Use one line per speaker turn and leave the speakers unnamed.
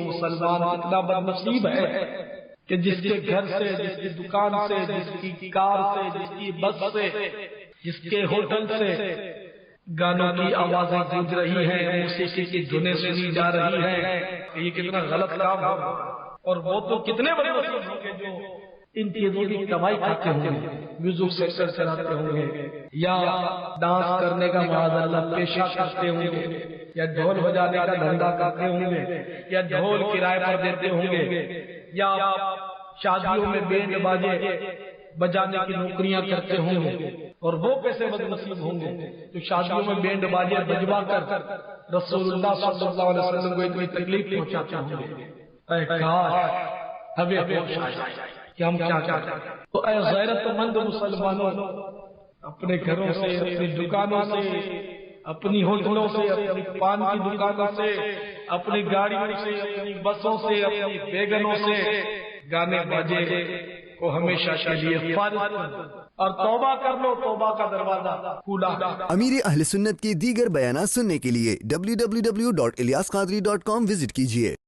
مسلمان کتنا بدنصیب ہے کہ جس کے گھر سے، جس کی دکان سے، جس کی کار سے، جس کی بس سے، جس کے ہوٹل سے گانوں کی آوازیں گونج رہی ہیں، موسیقی کی دھنیں سنی جا رہی ہیں. یہ کتنا غلط کام ہے. اور وہ تو کتنے بڑے نصیب ہوں گے جو ان چیزوں کی کمائی کرتے ہوں گے، میوزک سیکٹر چلاتے ہوں گے، یا ڈانس کرنے کا معاذ اللہ پیشہ کرتے ہوں گے، یا ڈھول بجانے کا دھندا کرتے ہوں گے، یا ڈھول کرائے پر دیتے ہوں گے، یا شادیوں میں بینڈ باجے بجانے کی نوکریاں کرتے ہوں گے. اور وہ کیسے بد نصیب ہوں گے جو شادیوں میں بینڈ باجے بجوا کر رسول اللہ صلی اللہ علیہ وسلم کو اتنی تکلیف پہنچاتے ہوں گے. اے کاش ہمیں ہوش آ جائے کہ ہم کیا کریں. تو اے غیرت مند مسلمانوں، اپنے گھروں سے، اپنی دکانوں سے، اپنی ہوٹلوں سے، اپنی پان کی دکانوں سے، اپنی گاڑیوں سے، اپنی بسوں سے، اپنی بیگنوں سے گانے باجے کو ہمیشہ کے لیے فارغ کر دو اور توبہ کر لو. توبہ کا دروازہ کھلا ہے.
امیر اہل سنت کے دیگر بیانات سننے کے لیے www.ilyasqadri.com وزٹ کیجیے.